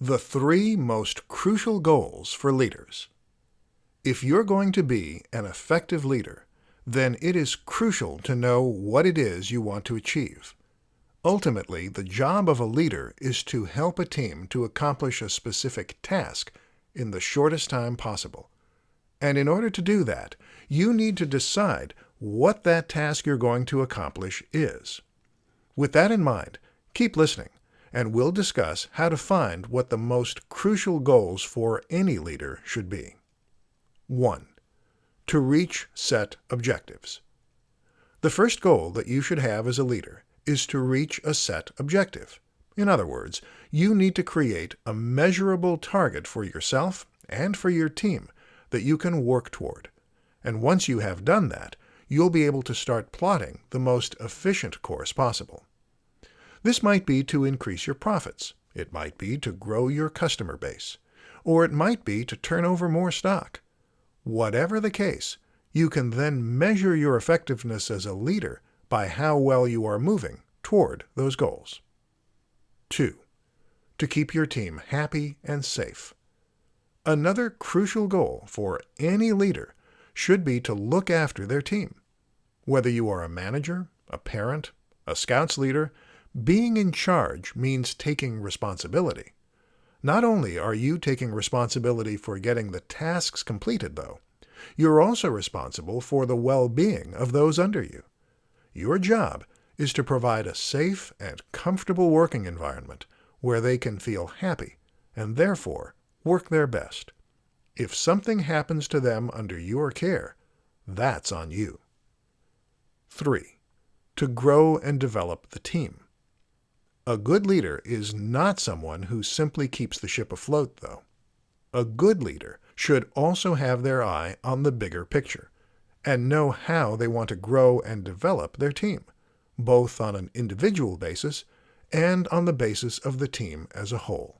The 3 most crucial goals for leaders. If you're going to be an effective leader, then it is crucial to know what it is you want to achieve. Ultimately, the job of a leader is to help a team to accomplish a specific task in the shortest time possible. And in order to do that, you need to decide what that task you're going to accomplish is. With that in mind, keep listening, and we'll discuss how to find what the most crucial goals for any leader should be. 1. To reach set objectives. The first goal that you should have as a leader is to reach a set objective. In other words, you need to create a measurable target for yourself and for your team that you can work toward. And once you have done that, you'll be able to start plotting the most efficient course possible. This might be to increase your profits. It might be to grow your customer base. Or it might be to turn over more stock. Whatever the case, you can then measure your effectiveness as a leader by how well you are moving toward those goals. 2. To keep your team happy and safe. Another crucial goal for any leader should be to look after their team. Whether you are a manager, a parent, a Scouts leader, being in charge means taking responsibility. Not only are you taking responsibility for getting the tasks completed, though, you're also responsible for the well-being of those under you. Your job is to provide a safe and comfortable working environment where they can feel happy and therefore work their best. If something happens to them under your care, that's on you. 3. To grow and develop the team. A good leader is not someone who simply keeps the ship afloat, though. A good leader should also have their eye on the bigger picture and know how they want to grow and develop their team, both on an individual basis and on the basis of the team as a whole.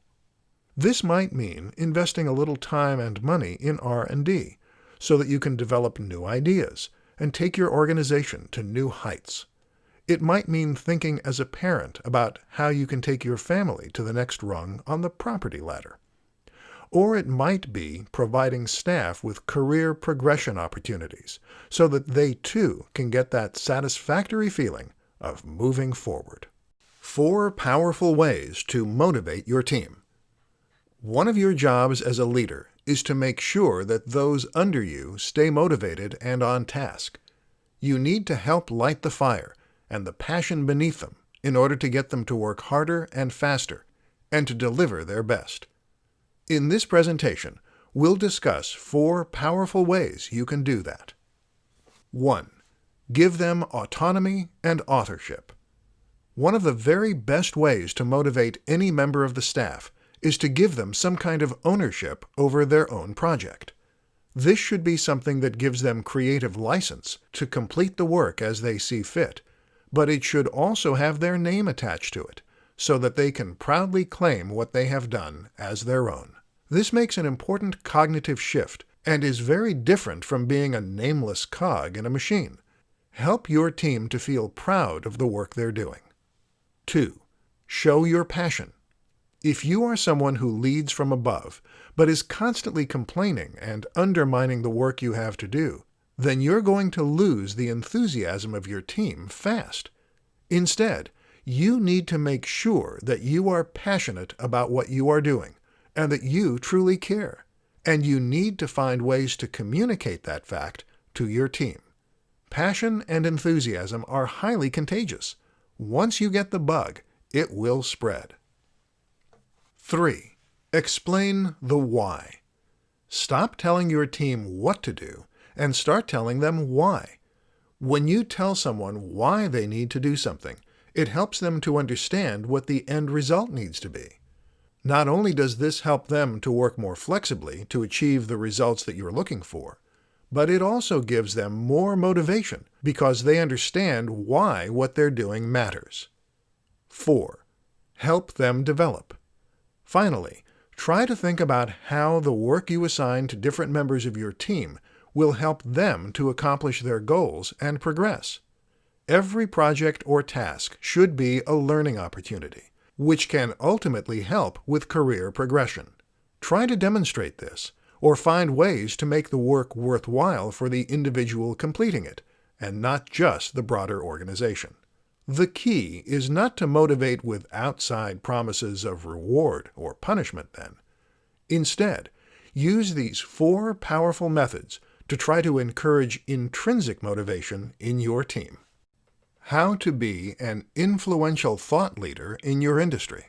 This might mean investing a little time and money in R&D so that you can develop new ideas and take your organization to new heights. It might mean thinking as a parent about how you can take your family to the next rung on the property ladder. Or it might be providing staff with career progression opportunities so that they too can get that satisfactory feeling of moving forward. 4 powerful ways to motivate your team. One of your jobs as a leader is to make sure that those under you stay motivated and on task. You need to help light the fire and the passion beneath them in order to get them to work harder and faster and to deliver their best. In this presentation, we'll discuss 4 powerful ways you can do that. 1. Give them autonomy and authorship. One of the very best ways to motivate any member of the staff is to give them some kind of ownership over their own project. This should be something that gives them creative license to complete the work as they see fit, but it should also have their name attached to it, so that they can proudly claim what they have done as their own. This makes an important cognitive shift and is very different from being a nameless cog in a machine. Help your team to feel proud of the work they're doing. 2. Show your passion. If you are someone who leads from above, but is constantly complaining and undermining the work you have to do, then you're going to lose the enthusiasm of your team fast. Instead, you need to make sure that you are passionate about what you are doing and that you truly care. And you need to find ways to communicate that fact to your team. Passion and enthusiasm are highly contagious. Once you get the bug, it will spread. 3. Explain the why. Stop telling your team what to do and start telling them why. When you tell someone why they need to do something, it helps them to understand what the end result needs to be. Not only does this help them to work more flexibly to achieve the results that you're looking for, but it also gives them more motivation because they understand why what they're doing matters. 4. Help them develop. Finally, try to think about how the work you assign to different members of your team will help them to accomplish their goals and progress. Every project or task should be a learning opportunity, which can ultimately help with career progression. Try to demonstrate this, or find ways to make the work worthwhile for the individual completing it, and not just the broader organization. The key is not to motivate with outside promises of reward or punishment then. Instead, use these 4 powerful methods to try to encourage intrinsic motivation in your team. How to be an influential thought leader in your industry.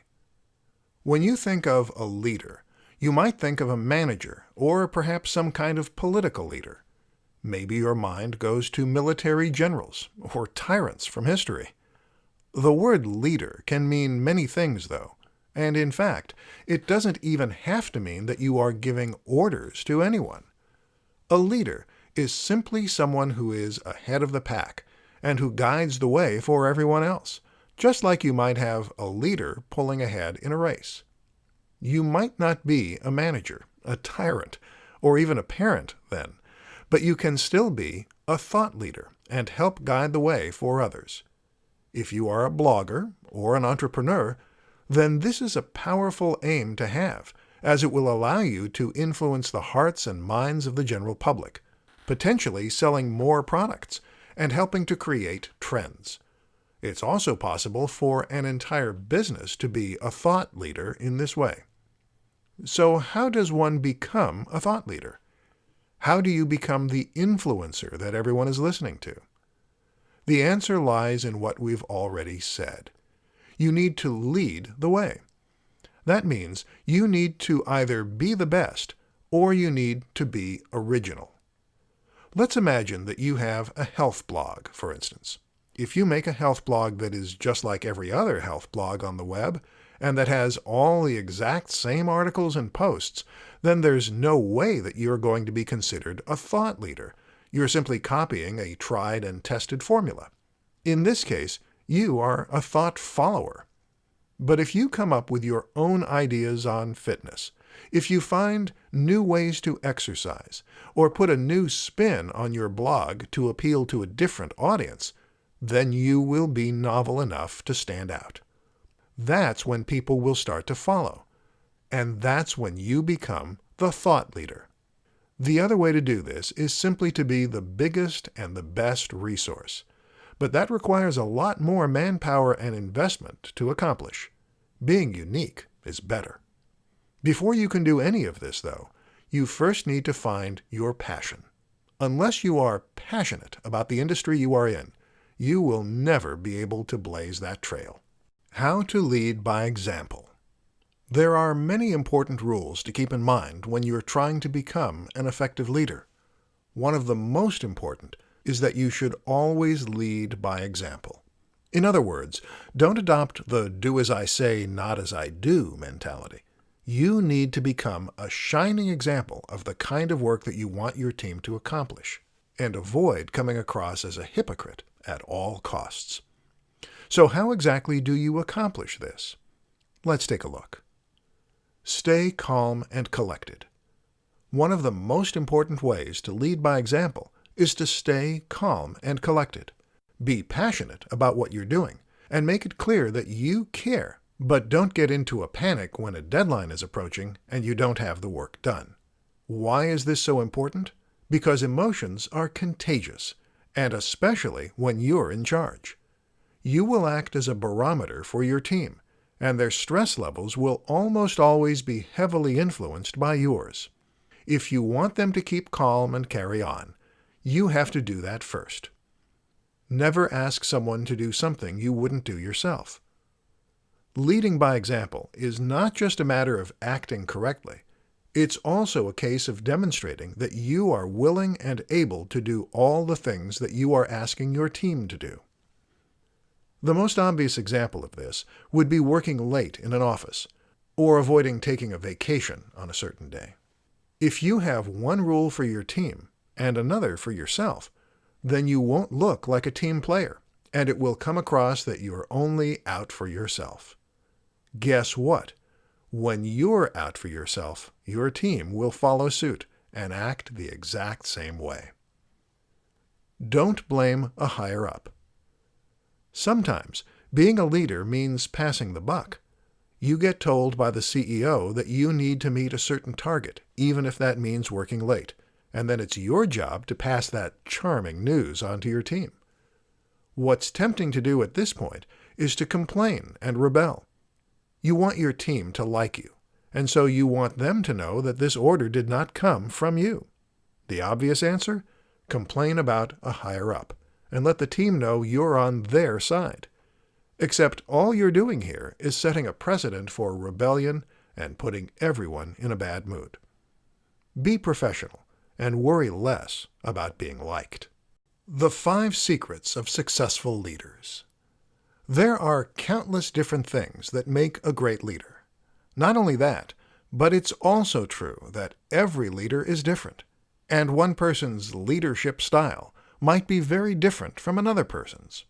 When you think of a leader, you might think of a manager or perhaps some kind of political leader. Maybe your mind goes to military generals or tyrants from history. The word leader can mean many things, though, and in fact, it doesn't even have to mean that you are giving orders to anyone. A leader is simply someone who is ahead of the pack and who guides the way for everyone else, just like you might have a leader pulling ahead in a race. You might not be a manager, a tyrant, or even a parent then, but you can still be a thought leader and help guide the way for others. If you are a blogger or an entrepreneur, then this is a powerful aim to have, as it will allow you to influence the hearts and minds of the general public, potentially selling more products and helping to create trends. It's also possible for an entire business to be a thought leader in this way. So how does one become a thought leader? How do you become the influencer that everyone is listening to? The answer lies in what we've already said. You need to lead the way. That means you need to either be the best or you need to be original. Let's imagine that you have a health blog, for instance. If you make a health blog that is just like every other health blog on the web, and that has all the exact same articles and posts, then there's no way that you're going to be considered a thought leader. You're simply copying a tried and tested formula. In this case, you are a thought follower. But if you come up with your own ideas on fitness, if you find new ways to exercise, or put a new spin on your blog to appeal to a different audience, then you will be novel enough to stand out. That's when people will start to follow, and that's when you become the thought leader. The other way to do this is simply to be the biggest and the best resource, but that requires a lot more manpower and investment to accomplish. Being unique is better. Before you can do any of this, though, you first need to find your passion. Unless you are passionate about the industry you are in, you will never be able to blaze that trail. How to lead by example. There are many important rules to keep in mind when you're trying to become an effective leader. One of the most important is that you should always lead by example. In other words, don't adopt the do as I say, not as I do mentality. You need to become a shining example of the kind of work that you want your team to accomplish, and avoid coming across as a hypocrite at all costs. So how exactly do you accomplish this? Let's take a look. Stay calm and collected. One of the most important ways to lead by example is to stay calm and collected. Be passionate about what you're doing, and make it clear that you care, but don't get into a panic when a deadline is approaching and you don't have the work done. Why is this so important? Because emotions are contagious, and especially when you're in charge. You will act as a barometer for your team, and their stress levels will almost always be heavily influenced by yours. If you want them to keep calm and carry on, you have to do that first. Never ask someone to do something you wouldn't do yourself. Leading by example is not just a matter of acting correctly. It's also a case of demonstrating that you are willing and able to do all the things that you are asking your team to do. The most obvious example of this would be working late in an office, or avoiding taking a vacation on a certain day. If you have one rule for your team and another for yourself, then you won't look like a team player, and it will come across that you're only out for yourself. Guess what? When you're out for yourself, your team will follow suit and act the exact same way. Don't blame a higher-up. Sometimes being a leader means passing the buck, You get told by the CEO that you need to meet a certain target, even if that means working late, and then it's your job to pass that charming news on to your team. What's tempting to do at this point is to complain and rebel. You want your team to like you, and so you want them to know that this order did not come from you. The obvious answer? Complain about a higher-up, and let the team know you're on their side. Except all you're doing here is setting a precedent for rebellion and putting everyone in a bad mood. Be professional and worry less about being liked. The 5 secrets of successful leaders. There are countless different things that make a great leader. Not only that, but it's also true that every leader is different, and one person's leadership style might be very different from another person's.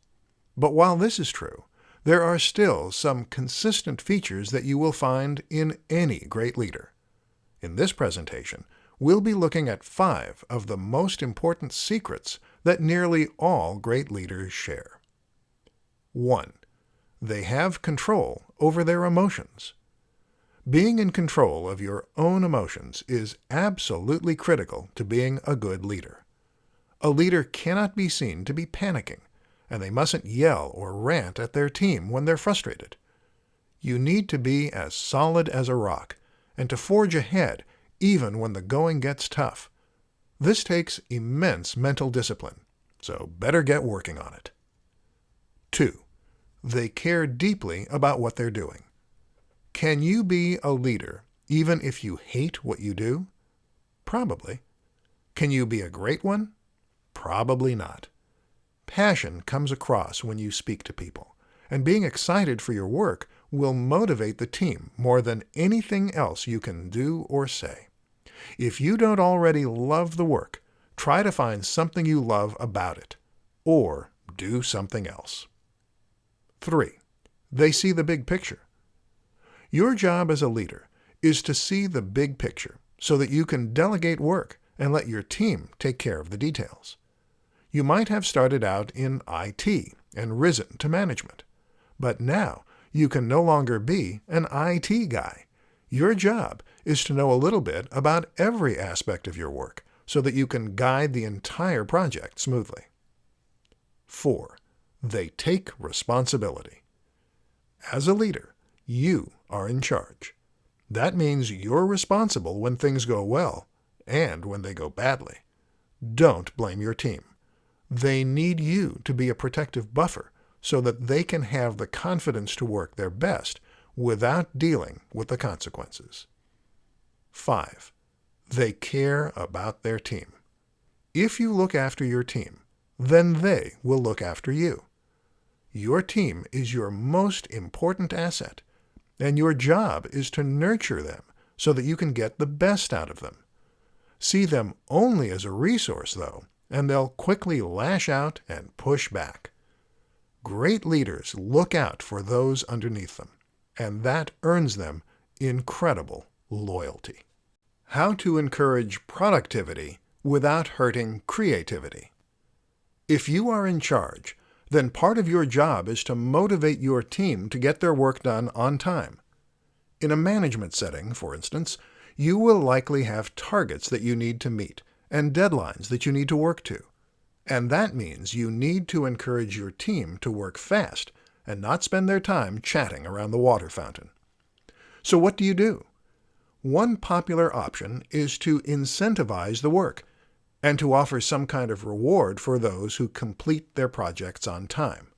But while this is true, there are still some consistent features that you will find in any great leader. In this presentation, we'll be looking at 5 of the most important secrets that nearly all great leaders share. 1. They have control over their emotions. Being in control of your own emotions is absolutely critical to being a good leader. A leader cannot be seen to be panicking, and they mustn't yell or rant at their team when they're frustrated. You need to be as solid as a rock and to forge ahead even when the going gets tough. This takes immense mental discipline, so better get working on it. 2. They care deeply about what they're doing. Can you be a leader even if you hate what you do? Probably. Can you be a great one? Probably not. Passion comes across when you speak to people, and being excited for your work will motivate the team more than anything else you can do or say. If you don't already love the work, try to find something you love about it, or do something else. 3. They see the big picture. Your job as a leader is to see the big picture so that you can delegate work and let your team take care of the details. You might have started out in IT and risen to management, but now you can no longer be an IT guy. Your job is to know a little bit about every aspect of your work so that you can guide the entire project smoothly. 4. They take responsibility. As a leader, you are in charge. That means you're responsible when things go well and when they go badly. Don't blame your team. They need you to be a protective buffer so that they can have the confidence to work their best without dealing with the consequences. 5. They care about their team. If you look after your team, then they will look after you. Your team is your most important asset, and your job is to nurture them so that you can get the best out of them. See them only as a resource, though, and they'll quickly lash out and push back. Great leaders look out for those underneath them, and that earns them incredible loyalty. How to encourage productivity without hurting creativity. If you are in charge, then part of your job is to motivate your team to get their work done on time. In a management setting, for instance, you will likely have targets that you need to meet and deadlines that you need to work to. And that means you need to encourage your team to work fast and not spend their time chatting around the water fountain. So what do? One popular option is to incentivize the work and to offer some kind of reward for those who complete their projects on time.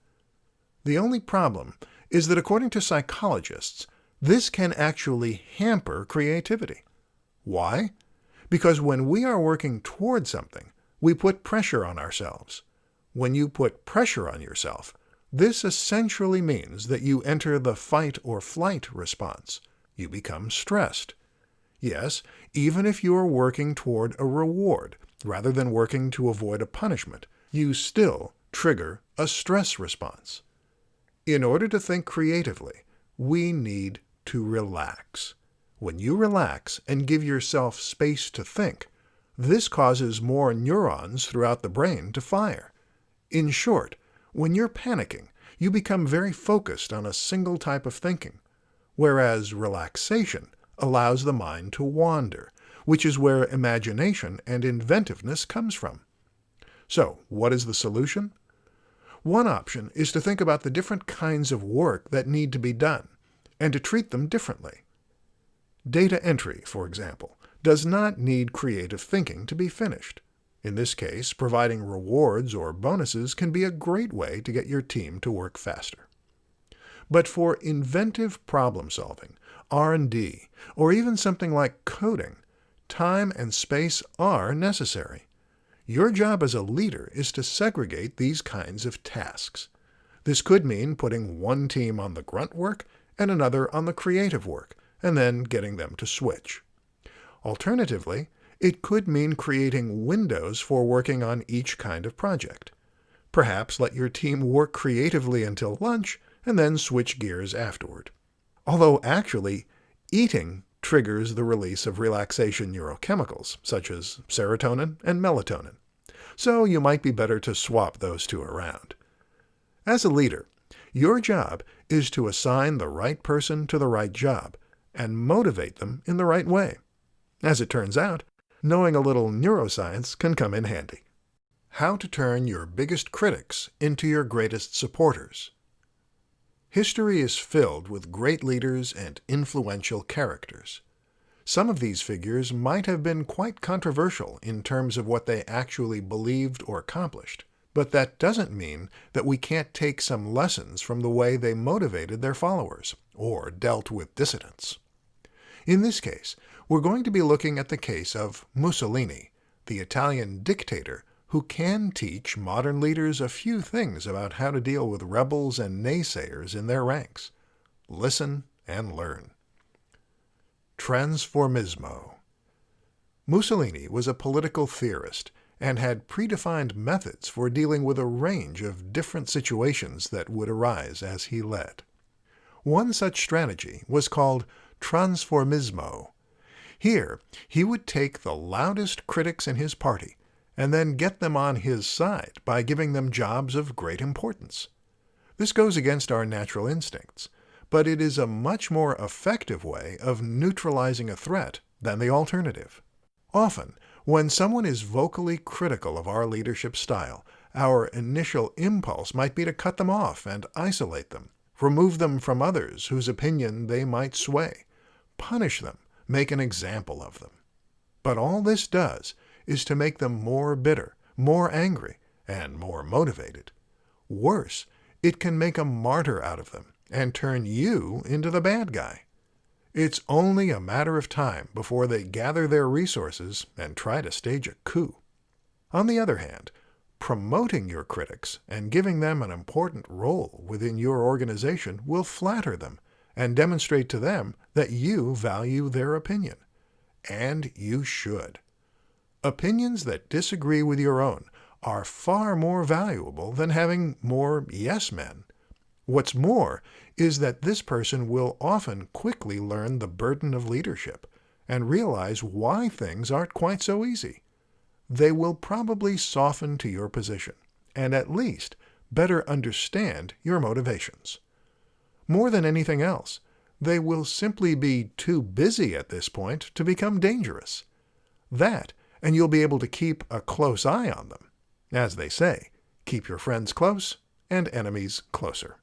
The only problem is that according to psychologists, this can actually hamper creativity. Why? Because when we are working toward something, we put pressure on ourselves. When you put pressure on yourself, this essentially means that you enter the fight or flight response. You become stressed. Yes, even if you are working toward a reward rather than working to avoid a punishment, you still trigger a stress response. In order to think creatively, we need to relax. When you relax and give yourself space to think, this causes more neurons throughout the brain to fire. In short, when you're panicking, you become very focused on a single type of thinking. whereas relaxation allows the mind to wander, which is where imagination and inventiveness comes from. So, what is the solution? One option is to think about the different kinds of work that need to be done, and to treat them differently. Data entry, for example, does not need creative thinking to be finished. In this case, providing rewards or bonuses can be a great way to get your team to work faster. But for inventive problem-solving, R&D, or even something like coding, time and space are necessary. Your job as a leader is to segregate these kinds of tasks. This could mean putting one team on the grunt work and another on the creative work, and then getting them to switch. Alternatively, it could mean creating windows for working on each kind of project. Perhaps let your team work creatively until lunch and then switch gears afterward. Although actually, eating triggers the release of relaxation neurochemicals, such as serotonin and melatonin. So you might be better to swap those two around. As a leader, your job is to assign the right person to the right job and motivate them in the right way. As it turns out, knowing a little neuroscience can come in handy. How to turn your biggest critics into your greatest supporters. History is filled with great leaders and influential characters. Some of these figures might have been quite controversial in terms of what they actually believed or accomplished, but that doesn't mean that we can't take some lessons from the way they motivated their followers or dealt with dissidents. In this case, we're going to be looking at the case of Mussolini, the Italian dictator who can teach modern leaders a few things about how to deal with rebels and naysayers in their ranks. Listen and learn. Transformismo. Mussolini was a political theorist and had predefined methods for dealing with a range of different situations that would arise as he led. One such strategy was called transformismo. Here, he would take the loudest critics in his party and then get them on his side by giving them jobs of great importance. This goes against our natural instincts, but it is a much more effective way of neutralizing a threat than the alternative. Often, when someone is vocally critical of our leadership style, our initial impulse might be to cut them off and isolate them, remove them from others whose opinion they might sway, punish them, make an example of them. But all this does is to make them more bitter, more angry, and more motivated. Worse, it can make a martyr out of them and turn you into the bad guy. It's only a matter of time before they gather their resources and try to stage a coup. On the other hand, promoting your critics and giving them an important role within your organization will flatter them and demonstrate to them that you value their opinion. And you should. Opinions that disagree with your own are far more valuable than having more yes men. What's more is that this person will often quickly learn the burden of leadership and realize why things aren't quite so easy. They will probably soften to your position and at least better understand your motivations. More than anything else, they will simply be too busy at this point to become dangerous. That, and you'll be able to keep a close eye on them. As they say, keep your friends close and enemies closer.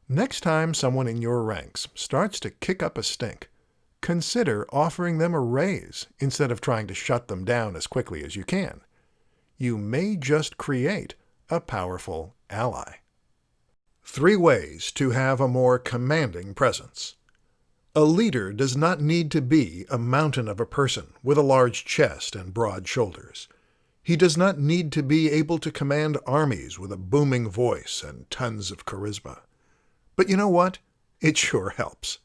Next time someone in your ranks starts to kick up a stink, consider offering them a raise instead of trying to shut them down as quickly as you can. You may just create a powerful ally. 3 ways to have a more commanding presence. A leader does not need to be a mountain of a person with a large chest and broad shoulders. He does not need to be able to command armies with a booming voice and tons of charisma. But you know what? It sure helps.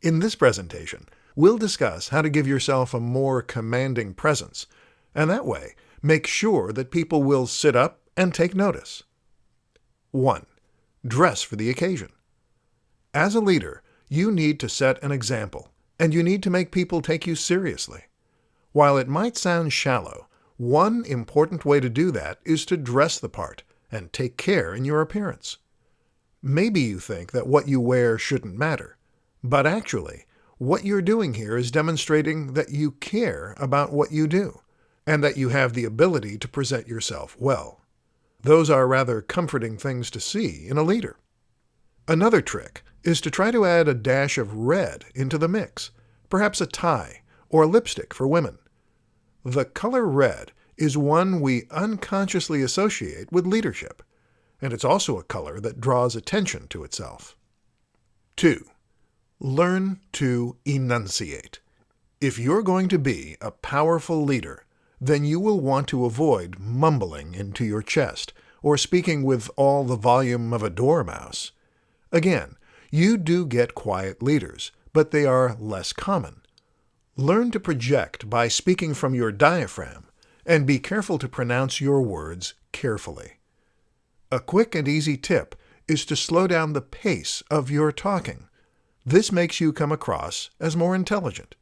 In this presentation, we'll discuss how to give yourself a more commanding presence, and that way make sure that people will sit up and take notice. 1. Dress for the occasion. As a leader, you need to set an example, and you need to make people take you seriously. While it might sound shallow, one important way to do that is to dress the part and take care in your appearance. Maybe you think that what you wear shouldn't matter, But actually, what you're doing here is demonstrating that you care about what you do, and that you have the ability to present yourself well. Those are rather comforting things to see in a leader. Another trick is to try to add a dash of red into the mix, perhaps a tie or lipstick for women. The color red is one we unconsciously associate with leadership, and it's also a color that draws attention to itself. 2. Learn to enunciate. If you're going to be a powerful leader, then you will want to avoid mumbling into your chest or speaking with all the volume of a dormouse. Again, you do get quiet leaders, but they are less common. Learn to project by speaking from your diaphragm, and be careful to pronounce your words carefully. A quick and easy tip is to slow down the pace of your talking. This makes you come across as more intelligent,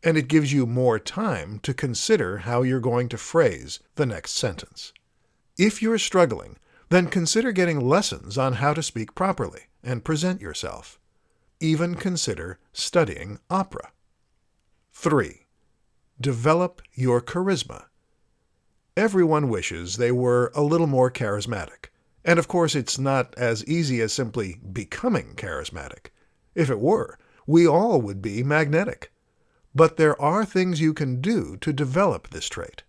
and it gives you more time to consider how you're going to phrase the next sentence. If you're struggling, then consider getting lessons on how to speak properly and present yourself. Even consider studying opera. 3. Develop your charisma. Everyone wishes they were a little more charismatic, and of course it's not as easy as simply becoming charismatic. If it were, we all would be magnetic. But there are things you can do to develop this trait.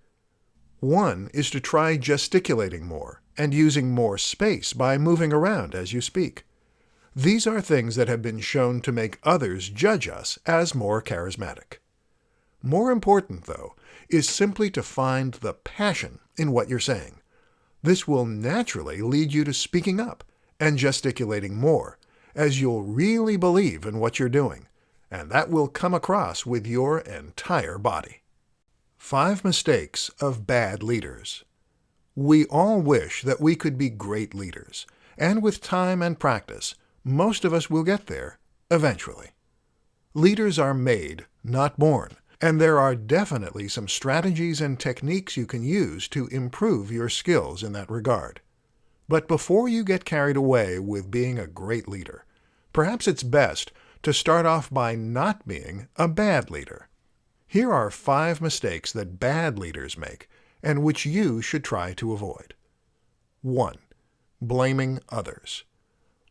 One is to try gesticulating more and using more space by moving around as you speak. These are things that have been shown to make others judge us as more charismatic. More important, though, is simply to find the passion in what you're saying. This will naturally lead you to speaking up and gesticulating more, as you'll really believe in what you're doing, and that will come across with your entire body. 5 mistakes of bad leaders. We all wish that we could be great leaders, and with time and practice, most of us will get there eventually. Leaders are made, not born, and there are definitely some strategies and techniques you can use to improve your skills in that regard. But before you get carried away with being a great leader, perhaps it's best to start off by not being a bad leader. Here are 5 mistakes that bad leaders make and which you should try to avoid. 1. Blaming others.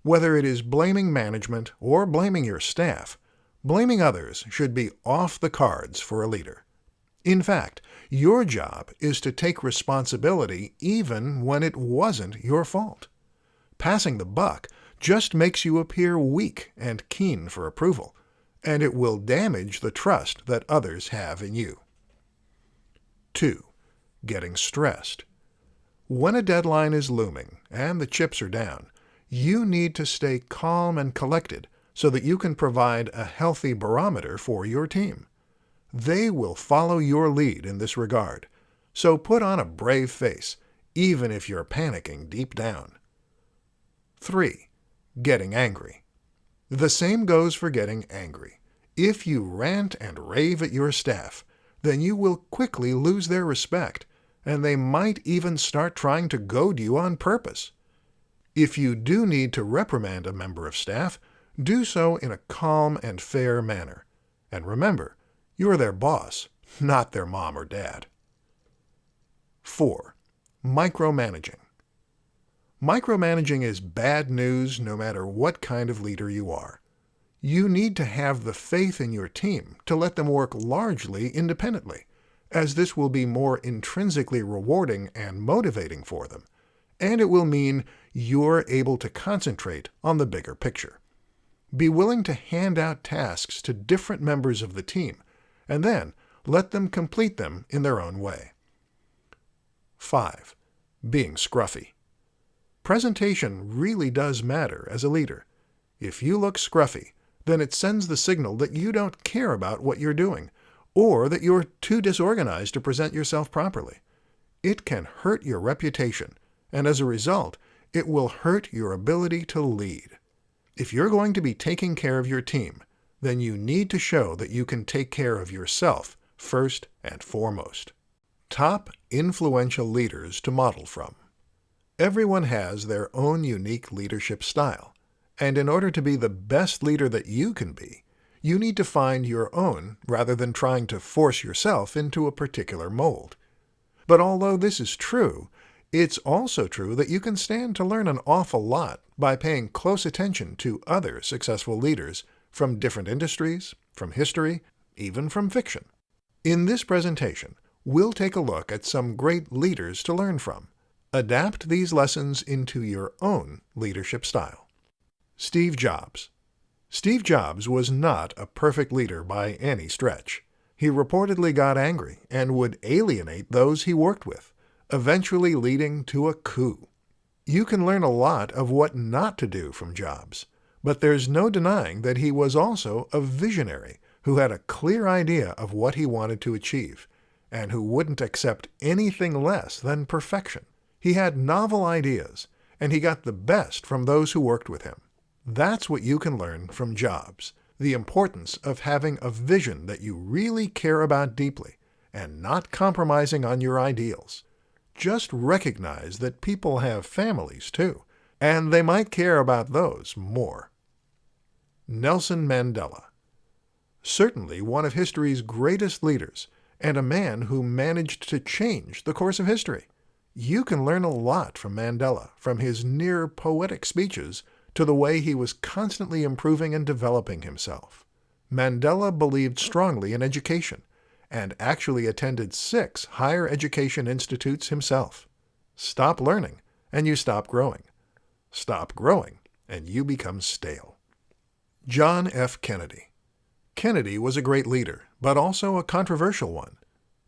Whether it is blaming management or blaming your staff, blaming others should be off the cards for a leader. In fact, your job is to take responsibility even when it wasn't your fault. Passing the buck just makes you appear weak and keen for approval, and it will damage the trust that others have in you. 2. Getting stressed. When a deadline is looming and the chips are down, you need to stay calm and collected so that you can provide a healthy barometer for your team. They will follow your lead in this regard, so put on a brave face, even if you're panicking deep down. 3. Getting angry. The same goes for getting angry. If you rant and rave at your staff, then you will quickly lose their respect, and they might even start trying to goad you on purpose. If you do need to reprimand a member of staff, do so in a calm and fair manner. And remember, you're their boss, not their mom or dad. 4. Micromanaging. Micromanaging is bad news no matter what kind of leader you are. You need to have the faith in your team to let them work largely independently, as this will be more intrinsically rewarding and motivating for them, and it will mean you're able to concentrate on the bigger picture. Be willing to hand out tasks to different members of the team, and then let them complete them in their own way. 5. Being scruffy. Presentation really does matter as a leader. If you look scruffy, then it sends the signal that you don't care about what you're doing, or that you're too disorganized to present yourself properly. It can hurt your reputation, and as a result, it will hurt your ability to lead. If you're going to be taking care of your team, then you need to show that you can take care of yourself first and foremost. Top influential leaders to model from. Everyone has their own unique leadership style, And in order to be the best leader that you can be, you need to find your own rather than trying to force yourself into a particular mold. But although this is true, it's also true that you can stand to learn an awful lot by paying close attention to other successful leaders from different industries, from history, even from fiction. In this presentation, we'll take a look at some great leaders to learn from. Adapt these lessons into your own leadership style. Steve Jobs. Steve Jobs was not a perfect leader by any stretch. He reportedly got angry and would alienate those he worked with, eventually leading to a coup. You can learn a lot of what not to do from Jobs, but there's no denying that he was also a visionary who had a clear idea of what he wanted to achieve, and who wouldn't accept anything less than perfection. He had novel ideas, and he got the best from those who worked with him. That's what you can learn from Jobs, the importance of having a vision that you really care about deeply, and not compromising on your ideals. Just recognize that people have families too, and they might care about those more. Nelson Mandela. Certainly one of history's greatest leaders, and a man who managed to change the course of history. You can learn a lot from Mandela, from his near-poetic speeches to the way he was constantly improving and developing himself. Mandela believed strongly in education, and actually attended 6 higher education institutes himself. Stop learning, and you stop growing. Stop growing, and you become stale. John F. Kennedy. Kennedy was a great leader, but also a controversial one.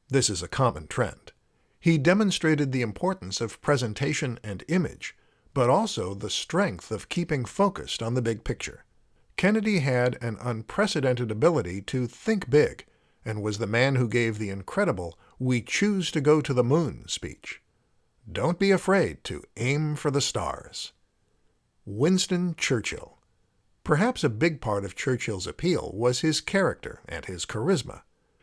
This is a common trend. He demonstrated the importance of presentation and image, but also the strength of keeping focused on the big picture. Kennedy had an unprecedented ability to think big, and was the man who gave the incredible "We choose to go to the moon" speech. Don't be afraid to aim for the stars. Winston Churchill. Perhaps a big part of Churchill's appeal was his character and his charisma.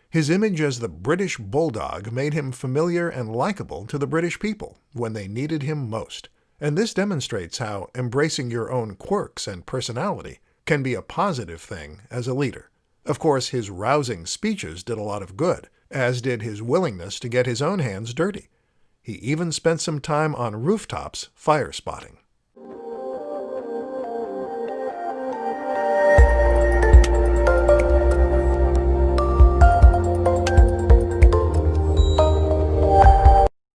His image as the British bulldog made him familiar and likable to the British people when they needed him most, and this demonstrates how embracing your own quirks and personality can be a positive thing as a leader. Of course, his rousing speeches did a lot of good, as did his willingness to get his own hands dirty. He even spent some time on rooftops fire spotting.